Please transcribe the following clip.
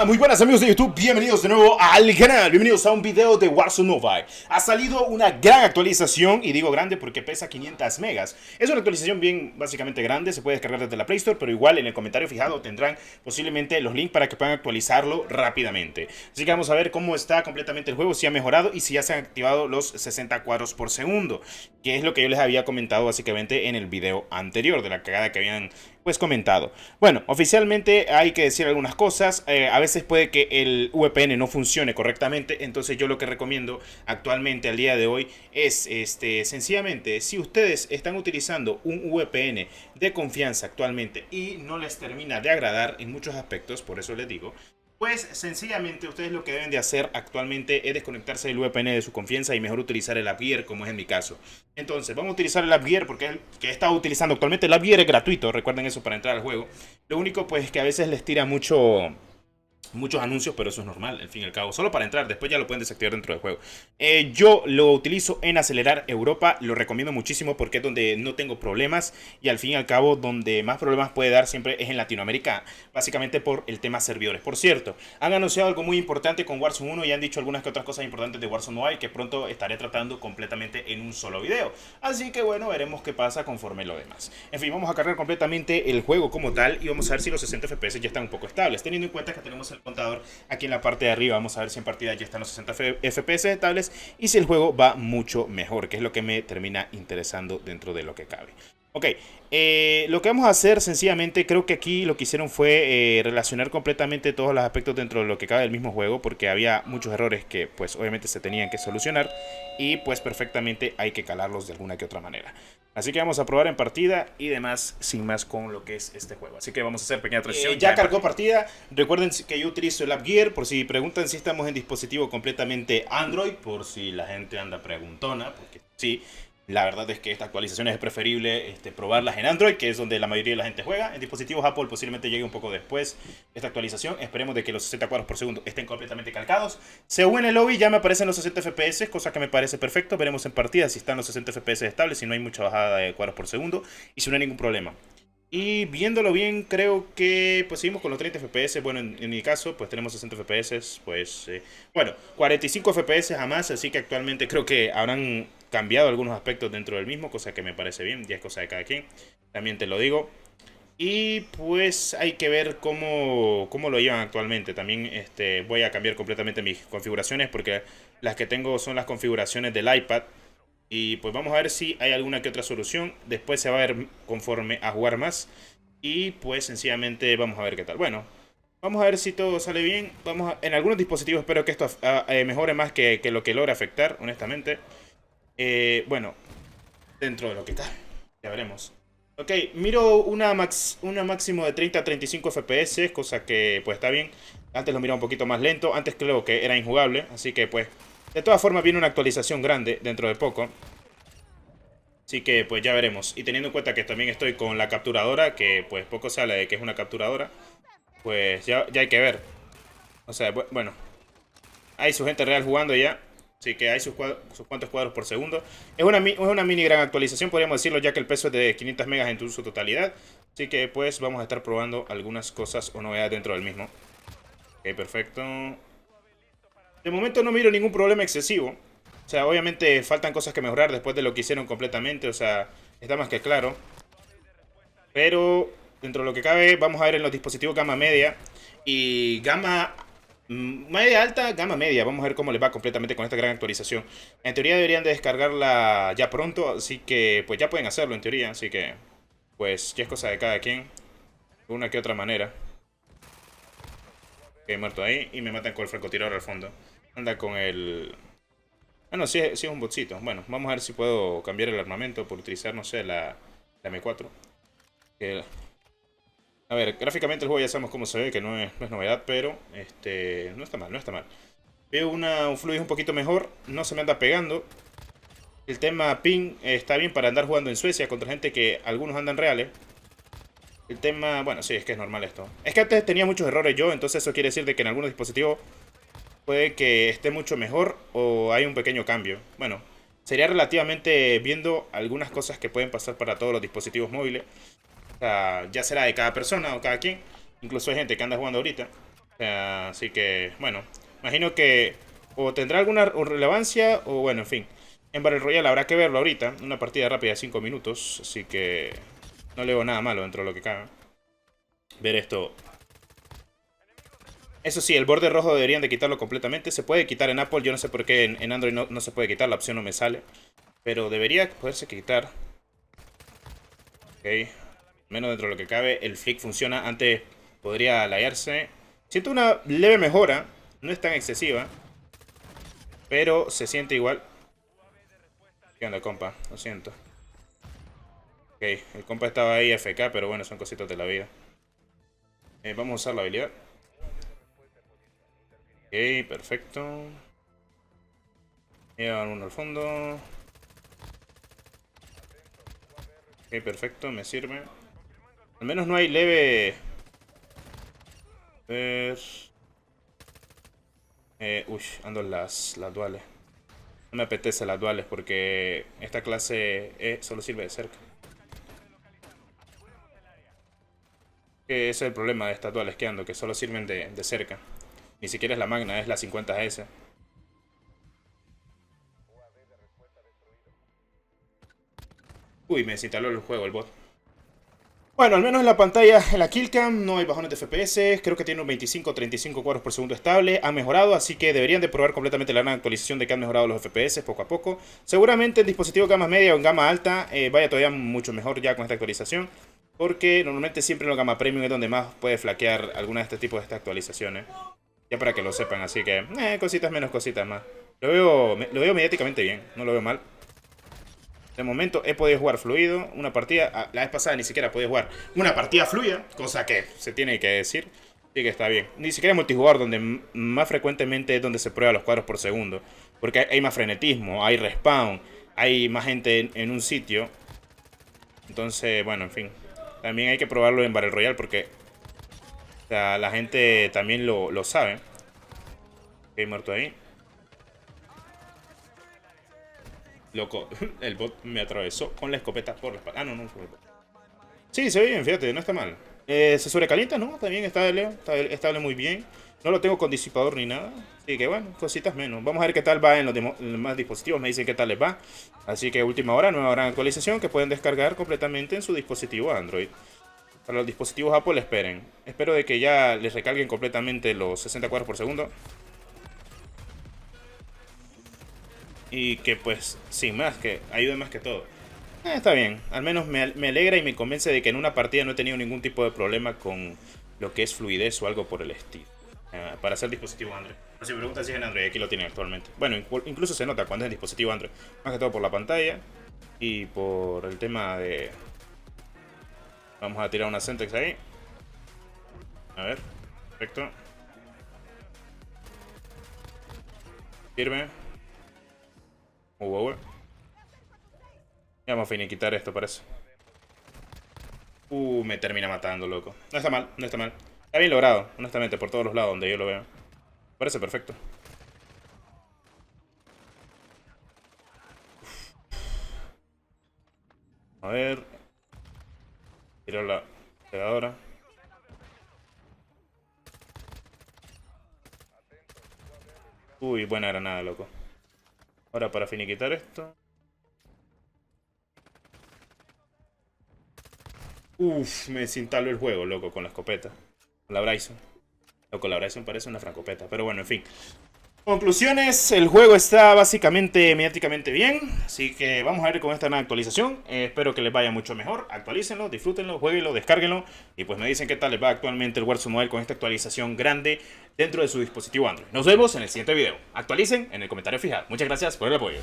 Muy buenas amigos de YouTube, bienvenidos de nuevo al canal, bienvenidos a un video de Warzone Mobile. Ha salido una gran actualización, y digo grande porque pesa 500 megas. Es una actualización bien básicamente grande, se puede descargar desde la Play Store, pero igual en el comentario fijado tendrán posiblemente los links para que puedan actualizarlo rápidamente. Así que vamos a ver cómo está completamente el juego, si ha mejorado y si ya se han activado los 60 cuadros por segundo, que es lo que yo les había comentado básicamente en el video anterior, de la cagada que habían pues comentado. Bueno, oficialmente hay que decir algunas cosas. A veces puede que el VPN no funcione correctamente, entonces yo lo que recomiendo actualmente al día de hoy es sencillamente, si ustedes están utilizando un VPN de confianza actualmente y no les termina de agradar en muchos aspectos, por eso les digo, pues sencillamente ustedes lo que deben de hacer actualmente es desconectarse del VPN de su confianza y mejor utilizar el AppGear, como es en mi caso. Entonces vamos a utilizar el AppGear porque es el que he estado utilizando actualmente. El AppGear es gratuito, recuerden eso para entrar al juego. Lo único pues es que a veces les tira muchos anuncios, pero eso es normal, al fin y al cabo. Solo para entrar, después ya lo pueden desactivar dentro del juego. Yo lo utilizo en Acelerar Europa, lo recomiendo muchísimo porque es donde no tengo problemas. Y al fin y al cabo, donde más problemas puede dar siempre es en Latinoamérica, básicamente por el tema servidores. Por cierto, han anunciado algo muy importante con Warzone 1 y han dicho algunas que otras cosas importantes de Warzone Mobile que pronto estaré tratando completamente en un solo video. Así que bueno, veremos qué pasa conforme lo demás. En fin, vamos a cargar completamente el juego como tal y vamos a ver si los 60 FPS ya están un poco estables, teniendo en cuenta que tenemos el contador aquí en la parte de arriba. Vamos a ver si en partida ya están los 60 FPS estables y si el juego va mucho mejor, que es lo que me termina interesando dentro de lo que cabe. Ok, lo que vamos a hacer sencillamente, creo que aquí lo que hicieron fue relacionar completamente todos los aspectos dentro de lo que cabe del mismo juego, porque había muchos errores que pues obviamente se tenían que solucionar y pues perfectamente hay que calarlos de alguna que otra manera. Así que vamos a probar en partida y demás, sin más con lo que es este juego. Así que vamos a hacer pequeña transición. Ya cargó partida. Recuerden que yo utilizo el AppGear, por si preguntan si estamos en dispositivo completamente Android, por si la gente anda preguntona, porque sí. La verdad es que esta actualización es preferible probarlas en Android, que es donde la mayoría de la gente juega. En dispositivos Apple posiblemente llegue un poco después esta actualización. Esperemos de que los 60 cuadros por segundo estén completamente calcados. Según el lobby ya me aparecen los 60 FPS, cosa que me parece perfecto. Veremos en partida si están los 60 FPS estables, si no hay mucha bajada de cuadros por segundo y si no hay ningún problema. Y viéndolo bien, creo que pues seguimos con los 30 FPS. Bueno, en mi caso, pues tenemos 60 FPS. Pues, bueno, 45 FPS jamás. Así que actualmente creo que habrán cambiado algunos aspectos dentro del mismo, cosa que me parece bien. Ya es cosa de cada quien, también te lo digo. Y pues hay que ver cómo lo llevan actualmente. También voy a cambiar completamente mis configuraciones porque las que tengo son las configuraciones del iPad. Y pues vamos a ver si hay alguna que otra solución. Después se va a ver conforme a jugar más. Y pues sencillamente vamos a ver qué tal. Bueno, vamos a ver si todo sale bien. En algunos dispositivos espero que esto mejore más que lo que logra afectar, honestamente. Bueno, dentro de lo que está, ya veremos. Ok, miro una máximo de 30 a 35 FPS, cosa que pues está bien. Antes lo miraba un poquito más lento, antes creo que era injugable, así que pues de todas formas viene una actualización grande dentro de poco. Así que pues ya veremos. Y teniendo en cuenta que también estoy con la capturadora, que pues poco se habla de que es una capturadora, pues ya hay que ver. O sea, bueno, hay su gente real jugando ya. Así que hay sus cuantos cuadros por segundo. Es una mini gran actualización, podríamos decirlo, ya que el peso es de 500 megas en su totalidad. Así que pues vamos a estar probando algunas cosas o novedades dentro del mismo. Ok, perfecto. De momento no miro ningún problema excesivo. O sea, obviamente faltan cosas que mejorar después de lo que hicieron completamente. O sea, está más que claro. Pero dentro de lo que cabe, vamos a ver en los dispositivos gama media y gama media alta, gama media. Vamos a ver cómo les va completamente con esta gran actualización. En teoría deberían de descargarla ya pronto, así que pues ya pueden hacerlo en teoría. Así que pues ya es cosa de cada quien, de una que otra manera. Ok, muerto ahí y me matan con el francotirador al fondo. Anda con el... Ah, no, sí, sí es un botcito. Bueno, vamos a ver si puedo cambiar el armamento por utilizar, no sé, la M4. A ver, gráficamente el juego ya sabemos cómo se ve, que no es novedad, pero no está mal, no está mal. Veo un fluido un poquito mejor, no se me anda pegando. El tema ping está bien para andar jugando en Suecia contra gente que algunos andan reales. El tema, bueno, sí, es que es normal esto. Es que antes tenía muchos errores yo, entonces eso quiere decir de que en algunos dispositivos puede que esté mucho mejor o hay un pequeño cambio. Bueno, sería relativamente viendo algunas cosas que pueden pasar para todos los dispositivos móviles. O sea, ya será de cada persona o cada quien. Incluso hay gente que anda jugando ahorita. Así que, bueno, imagino que o tendrá alguna relevancia o bueno, en fin. En Battle Royale habrá que verlo ahorita. Una partida rápida de 5 minutos. Así que no le veo nada malo dentro de lo que cabe. Ver esto. Eso sí, el borde rojo deberían de quitarlo completamente. Se puede quitar en Apple. Yo no sé por qué en Android no se puede quitar. La opción no me sale. Pero debería poderse quitar. Ok. Menos dentro de lo que cabe. El flick funciona. Antes podría laguearse. Siento una leve mejora. No es tan excesiva. Pero se siente igual. ¿Qué onda, compa? Lo siento. Ok, el compa estaba ahí FK, pero bueno, son cositas de la vida. Vamos a usar la habilidad. Ok, perfecto. Llevan uno al fondo. Ok, perfecto, me sirve. Al menos no hay leve... A ver... uy, ando las duales. No me apetece las duales porque esta clase solo sirve de cerca. Ese es el problema de estas duales que ando, que solo sirven de cerca. Ni siquiera es la magna, es la 50S. Uy, me desinstaló el juego, el bot. Bueno, al menos en la pantalla, en la killcam, no hay bajones de FPS. Creo que tiene un 25-35 cuadros por segundo estable. Ha mejorado, así que deberían de probar completamente la gran actualización de que han mejorado los FPS poco a poco. Seguramente en dispositivos gama media o en gama alta vaya todavía mucho mejor ya con esta actualización. Porque normalmente siempre en la gama premium es donde más puede flaquear alguna de este tipo de estas actualizaciones. Ya para que lo sepan, así que cositas menos, cositas más. Lo veo mediáticamente bien, no lo veo mal. De momento he podido jugar fluido. Una partida, la vez pasada ni siquiera podía jugar una partida fluida, cosa que se tiene que decir. Sí que está bien. Ni siquiera multijugador, donde más frecuentemente es donde se prueba los cuadros por segundo. Porque hay más frenetismo, hay respawn, hay más gente en un sitio. Entonces, bueno, en fin. También hay que probarlo en Battle Royale porque o sea, la gente también lo sabe. Ok, muerto ahí. Loco, el bot me atravesó con la escopeta por la espalda. Ah, no, no fue el bot. Sí, se ve bien, fíjate, no está mal. Se sobrecalienta, ¿no? También está estable muy bien. No lo tengo con disipador ni nada. Así que bueno, cositas menos. Vamos a ver qué tal va en los demás dispositivos. Me dicen qué tal les va. Así que última hora, nueva gran actualización que pueden descargar completamente en su dispositivo Android. Para los dispositivos Apple esperen. Espero de que ya les recarguen completamente los 60 cuadros por segundo. Y que pues, sin más, que ayude más que todo. Está bien, al menos me alegra y me convence de que en una partida no he tenido ningún tipo de problema con lo que es fluidez o algo por el estilo. Para hacer dispositivo Android. No se me preguntan si es en Android, aquí lo tienen actualmente. Bueno, incluso se nota cuando es dispositivo Android. Más que todo por la pantalla y por el tema de... Vamos a tirar una Sentex ahí. A ver, perfecto. Sirve. Ya vamos a finiquitar esto, parece. Me termina matando, loco. No está mal, no está mal. Está bien logrado, honestamente, por todos los lados donde yo lo veo. Parece perfecto. A ver. Tirar la pegadora. Uy, buena granada, loco. Ahora para finiquitar esto. Me desinstaló el juego, loco, con la escopeta. Con la Bryson. Loco, la Bryson parece una francopeta. Pero bueno, en fin. Conclusiones, el juego está básicamente mediáticamente bien, así que vamos a ver con esta nueva actualización. Espero que les vaya mucho mejor. Actualícenlo, disfrútenlo, jueguenlo, descárguenlo y pues me dicen qué tal les va actualmente el Warzone Mobile con esta actualización grande dentro de su dispositivo Android. Nos vemos en el siguiente video. Actualicen en el comentario fijado. Muchas gracias por el apoyo.